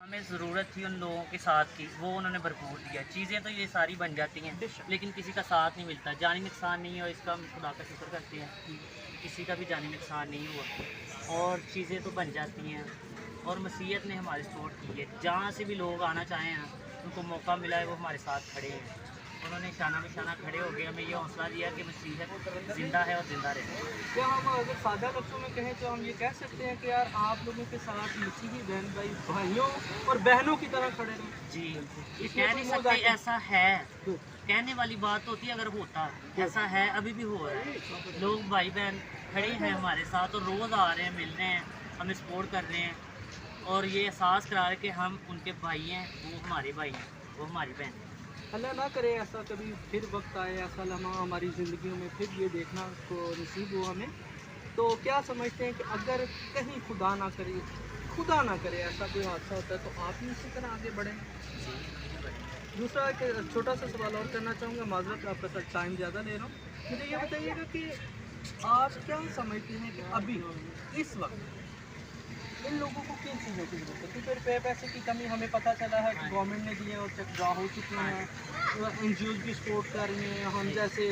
हमें ज़रूरत थी उन लोगों के साथ की, वो उन्होंने भरपूर दिया। चीज़ें तो ये सारी बन जाती हैं, लेकिन किसी का साथ नहीं मिलता। जानी नुकसान नहीं है, इसका हम खुदा का शुक्र करते हैं कि किसी का भी जानी नुकसान नहीं हुआ और चीज़ें तो बन जाती हैं। और मसीहत ने हमारी सपोर्ट की है, जहाँ से भी लोग आना चाहें ना, उनको मौका मिला है, वो हमारे साथ खड़े हैं। उन्होंने शाना बिशाना खड़े हो गए, हमें ये हौसला दिया कि मसीहत ज़िंदा है और ज़िंदा रहेगी। क्या हम अगर सादा लफ्ज़ों में कहें तो हम ये कह सकते हैं कि यार आप लोगों के साथ मसीही बहन भाई भाइयों और बहनों की तरह खड़े रहें। जी, ये इसमें कह कोई नहीं दो सकते जाके ऐसा है, कहने वाली बात होती है। अगर होता ऐसा है, अभी भी हो रहा है। लोग भाई बहन खड़े हैं हमारे साथ और रोज़ आ रहे हैं, मिल रहे हैं, हमें सपोर्ट कर रहे हैं और ये एहसास करा रहे हैं कि हम उनके भाई हैं, वो हमारे भाई हैं, वो हमारी बहन हैं। अल्लाह ना करे ऐसा कभी फिर वक्त आए, ऐसा लम्हा हमारी ज़िंदगियों में फिर ये देखना को नसीब हो हमें। तो क्या समझते हैं कि अगर कहीं खुदा ना करे ऐसा कोई हादसा होता है तो आप भी इसी तरह आगे बढ़ें। दूसरा एक छोटा सा सवाल और करना चाहूँगा, माज़रत आपका साथ टाइम ज़्यादा ले रहा हूँ। मुझे ये बताइएगा कि आप क्या समझते हैं कि अभी इस वक्त इन लोगों को किन चीज़ों की ज़रूरत है? क्योंकि पैसे की कमी हमें पता चला है कि गवर्नमेंट ने दिए और चकजा हो चुके हैं, NGOs भी सपोर्ट कर रही हैं, हम जैसे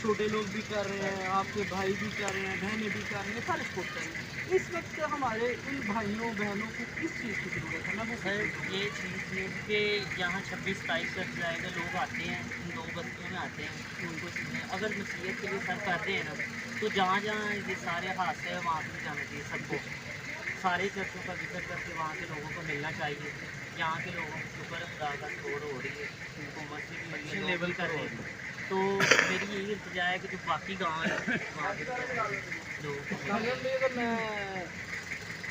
छोटे लोग भी कर रहे हैं, आपके भाई भी कर रहे हैं, बहनें भी कर रही हैं, सारे सपोर्ट कर रहे हैं। इस वक्त हमारे इन भाइयों बहनों को किस चीज़ की ज़रूरत है? मैं वो सर ये चीज़ थी कि यहाँ 26-27 तक जाएगा, लोग आते हैं, इन 2 बस्तियों में आते हैं, उनको अगर मसीहत के लिए सर कर रहे हैं ना, तो जहाँ जहाँ ये सारे हादसे हैं वहाँ पे भी जाना चाहिए सबको। सारे चर्चों का विजिट करके वहाँ के लोगों को मिलना चाहिए। यहाँ के लोगों को शुक्र खुदा का शोर हो रही है, हुकूमत से भी हो रही है, लेवल कर रहे हैं। तो मेरी यही इल्तिजा है कि जो बाकी गाँव हैं वहाँ के लोगों को कामयाब में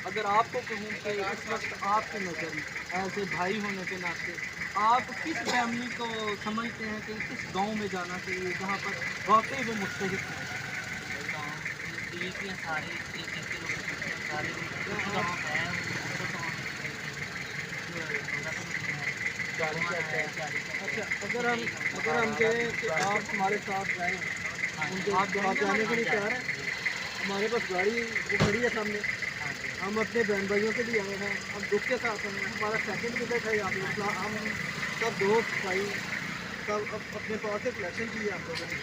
अगर आपको कहूँ कि इस वक्त आपकी नज़र में एज ए भाई होने के नाते आप किस फैमिली को समझते हैं कि किस गांव में जाना चाहिए जहां पर वाकई वो मुस्तहिक है? गाँव एक ही सारे एक एक के लोग सारे गाँव है उनको तो अच्छा, अगर हम कहें कि आप हमारे साथ रहें, आप जाने के लिए तैयार हैं? हमारे पास गाड़ी वो खड़ी है सामने, हम अपने बहन भाइयों के लिए आए हैं, हम दुख के साथ हैं, हमारा सेकंड विजिट है यहाँ पे। हम सब दोस्त भाई सब अपने पास से कलेक्शन की है हम लोगों ने,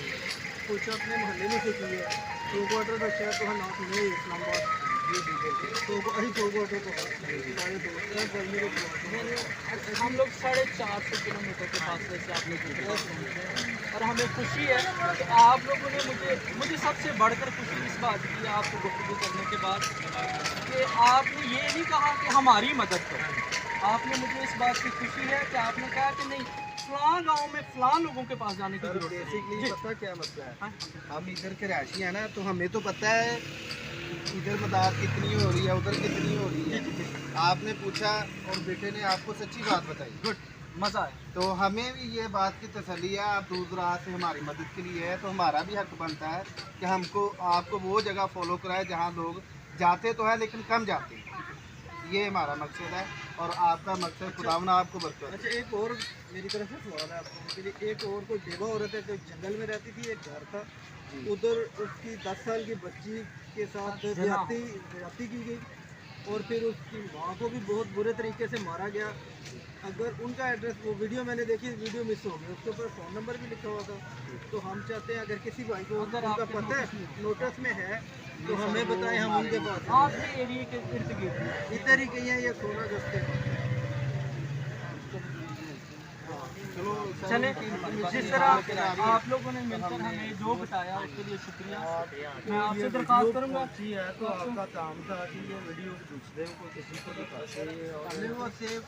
कुछ अपने मोहल्ले में से की है, टू क्वार्टर का शहर तो है ना सुने इस्लामाबाद, तो अभी टू क्वार्टर को सारे दोस्त हैं गर्मी के। हम लोग 450 किलोमीटर के फासले से आप लोग और हमें खुशी है कि आप लोगों ने मुझे सबसे बढ़कर खुशी इस बात की है आपको गुफ्तगू करने के बाद कि आपने ये नहीं कहा कि हमारी मदद करो। आपने मुझे इस बात की खुशी है कि आपने कहा कि नहीं फलां गांव में फलां लोगों के पास जाने की जरूरत है। बेसिकली पता क्या मसला है, हाँ? हम इधर के रहायशी हैं ना, तो हमें तो पता है इधर मदद कितनी हो रही है, उधर कितनी हो रही है। आपने पूछा और बेटे ने आपको सच्ची बात बताई, गुड, मज़ा है। तो हमें भी ये बात की तसल्ली है, आप दूर दराज से हमारी मदद के लिए है, तो हमारा भी हक बनता है कि हमको आपको वो जगह फॉलो कराए जहाँ लोग जाते तो है लेकिन कम जाते हैं। ये हमारा मकसद है और आपका मकसद खुदावंद आपको बरकत। अच्छा, एक और मेरी तरफ से सवाल है आप लोगों के लिए। एक और कोई बेवा औरत है जो जंगल में रहती थी, एक घर था, उधर उसकी 10 साल की बच्ची के साथ ज्यादती की गई और फिर उसकी माँ को भी बहुत बुरे तरीके से मारा गया। अगर उनका एड्रेस, वो वीडियो मैंने देखी, वीडियो मिस हो गई, उसके ऊपर फ़ोन नंबर भी लिखा हुआ था। तो हम चाहते हैं अगर किसी भाई को अगर उनका पता है नोटिस में है तो हमें बताएं, हम उनके पास आपके एरिया के इर्द गिर्द इधर ही कहीं है, ये 16 अगस्त के। चलो चले, जिस तरह आप लोगों ने मिलकर हमें जो बताया उसके लिए शुक्रिया। मैं आपसे दरख्वास्त करूँगा अच्छी है तो आपका काम था कि ये वीडियो दूसरे को किसी को दिखाते और वो सेव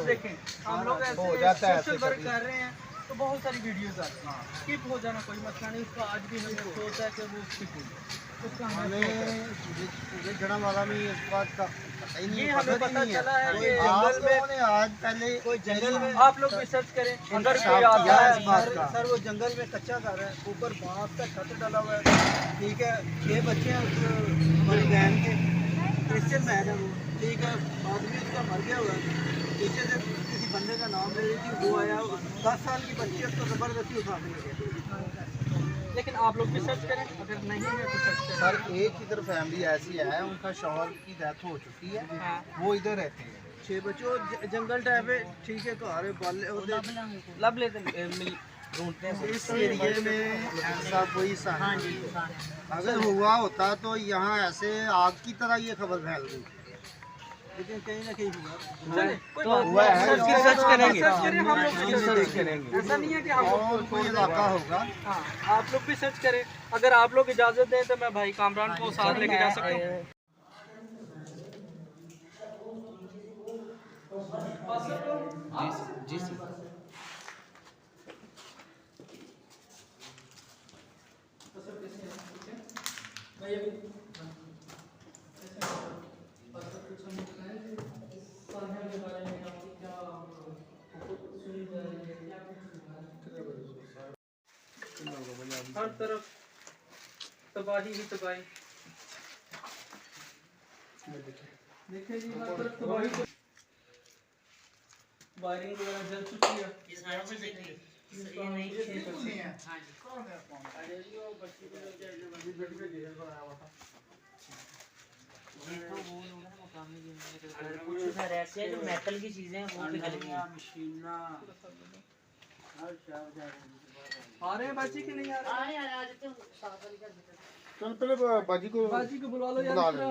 देखें, हम लोग हो ऐसे जाता है सोशल वर्क कर रहे हैं तो बहुत सारी वीडियोस आती हैं, स्किप हो जाना कोई मसला नहीं, उसका आज भी हमें अफसोस है कि वो स्किप हो गई। उसका हमें जड़ा वाला में इस बात का पता ही नहीं ये है, हमें पता चला है कि जंगल में आज पहले कोई जंगल में आप लोग रिसर्च करें, अगर कोई आता है इस बात का सर वो जंगल में कच्चा घर है, ऊपर बांस का छत डाला हुआ है, ठीक है, 6 बच्चे हैं हमारी बहन के, क्रिश्चियन बहन है वो, ठीक है, आदमी उसका मर गया हुआ है, पीछे से किसी बंदे का नाम ले रही थी, वो आया 10 साल की बच्ची, उसको ज़बरदस्ती उठाने लगे। लेकिन आप लोग भी सर्च करें, अगर नहीं है तो सर्च करें। सर एक इधर फैमिली ऐसी है, उनका शौहर की डेथ हो चुकी है, हाँ। वो इधर रहते हैं, 6 बच्चे और जंगल टाइप है, ठीक है, घर है, बाले होते लब लेते मिल ढूंढते हैं। इस एरिए में ऐसा कोई हाँ साधन जी नहीं है। इंसान है। अगर हुआ होता तो यहाँ ऐसे आग की तरह ये खबर फैल गई। लेकिन कहीं ना कहीं हुआ तो हुआ है, सर्च करेंगे, हम लोग भी सर्च करेंगे। ऐसा नहीं है कि हम लोग और कोई इलाका होगा। हाँ, आप लोग भी सर्च करें। अगर आप लोग इजाजत दें तो मैं भाई कामरान को साथ लेके जा सकता हूँ। जी जी हर तरफ तबाही ही तबाही। देखिए जी, हर तरफ तबाही तो वायरिंग वगैरह जल चुकी है। ये सारी चीजें ये नहीं है। हाँ जी देखो वो लोग ना मुकामी जिनमें कुछ घर ऐसे हैं जो मेटल की चीजें हैं वो पिघल गई हैं। आ रहे हैं बाजी कि नहीं आ रहे? हाँ यार आज तो साफ वाली कर देते चल पहले बाजी को बाजी को बुला लो यार। बुला लो।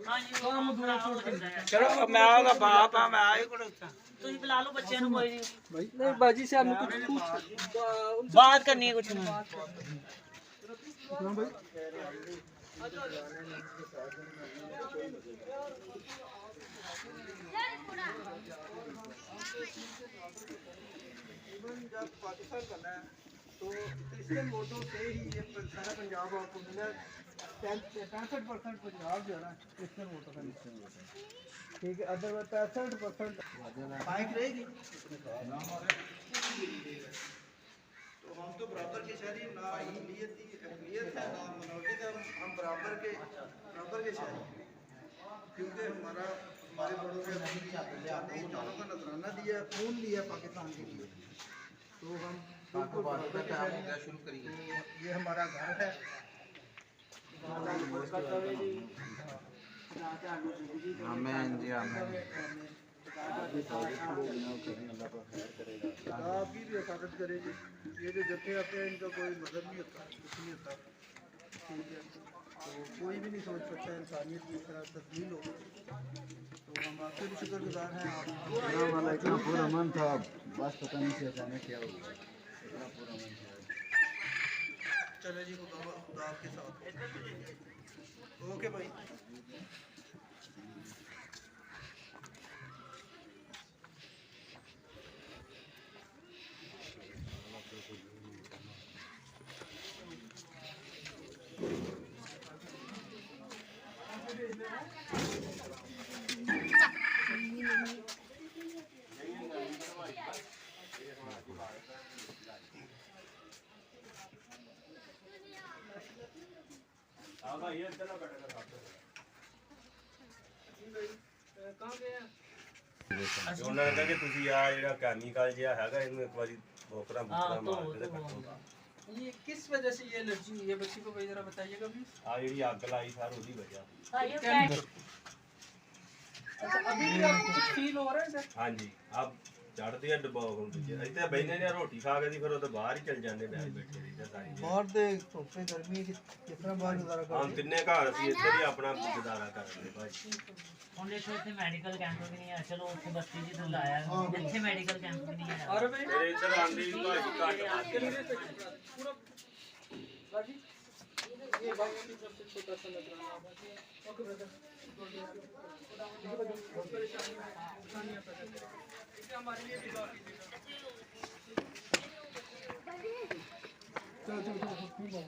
हाँ जी वो काम खराब हो जाता है। चलो मैं ਉਹਦਾ ਬਾਪ ਆ ਮੈਂ ਆਏ ਕੋਲ ਤੁਸੀਂ बुला लो बच्चे ਨੂੰ कोई नहीं नहीं बाजी से हमें कुछ पूछ बात करनी है कुछ नहीं। जब पाकिस्तान करना है तो क्रिश्चियन वोटों से ही ये सारा पंजाब आपको मिला। 65% पंजाब जो है ना क्रिश्चियन वोटों का, ठीक है, अदरवाइज 65% बाइक रहेगी। तो हम तो बराबर के शहरी, ना अक़लियत है ना मिनोरिटी का, हम बराबर के शहरी, क्योंकि हमारे बड़ों ने इंसानों का नजराना दिया, खून लिया पाकिस्तान के लिए, तो हम बिल्कुल बराबर के शहरी हैं। ये हमारा घर है। आमीन जी आमीन। आपकी भी हिफाजत करेगी। ये जो जत्थे आते हैं इनका कोई मदद नहीं होता, कुछ नहीं होता, ठीक है, तो कोई भी नहीं सोच सकता इंसानियत की तरह तब्दील हो। तो हम आपके भी शुक्रगुजार हैं। आप पूरा मन था, बस पता नहीं से अचानक क्या हो गया, इतना पूरा मन था। चले जी, खुदा आपके साथ। ओके भाई। ਉਹਨਾਂ ਨੇ ਕਿਹਾ ਕਿ ਤੁਸੀਂ ਆ ਜਿਹੜਾ ਕੈਮੀਕਲ ਜਿਹਾ ਹੈਗਾ ਇਹਨੂੰ ਇੱਕ ਵਾਰੀ ਬੋਕਰਾਂ ਬੁਕਰਾਂ ਮਾਰ ਕੇ ਤੇ ਕੱਟੋ। ये किस वजह से ये एलर्जी हुई है बच्ची को भाई जरा बताइएगा प्लीज। ਆ ਜਿਹੜੀ ਅੱਗ ਲਾਈ ਸਰ ਉਹਦੀ ਵਜ੍ਹਾ। अच्छा अभी भी आपको कुछ फील हो रहा है सर? ਹਾਂਜੀ ਆਪ ਚੜਦੇ ਆ ਡਬਾਓ ਹੁਣ ਦੂਜੇ ਇੱਥੇ ਬੈਠੇ ਨੇ ਰੋਟੀ ਖਾ ਕੇ ਦੀ ਫਿਰ ਉਹ ਤਾਂ ਬਾਹਰ ਹੀ ਚਲ ਜਾਂਦੇ ਬੈਠ ਬੈਠੇ ਰਹਿੰਦੇ ਸਾਰੀ ਦਿਹਾੜੀ। बाहर दे धुप्पे गर्मी किस तरह बाहर गुजारा ਹਾਂ कर ਤਿੰਨੇ ਘਰ ਅਸੀਂ ਇੱਥੇ ਹੀ ਆਪਣਾ ਗੁਜ਼ਾਰਾ ਕਰਦੇ ਭਾਈ। ਹੁਣ ਦੇਖੋ ਇੱਥੇ ਮੈਡੀਕਲ ਕੈਂਪ ਵੀ ਨਹੀਂ ਹੈ। ਚਲੋ ਉੱਥੇ ਬਸਤੀ ਜਿੱਦਾਂ ਲਾਇਆ ਇੱਥੇ ਮੈਡੀਕਲ ਕੈਂਪ ਵੀ ਨਹੀਂ ਹੈ। और भाई ਮੇਰੇ ਇੱਧਰ ਆਂਦੀ ਵੀ ਭਾਈ ਘੱਟ पूरा बाजी ये भाई की तरफ से छोटा सा लग रहा है। ओके ब्रदर, बहुत परेशानियां पैदा कर इसलिए हमारे लिए भी दुआ कीजिएगा। चलो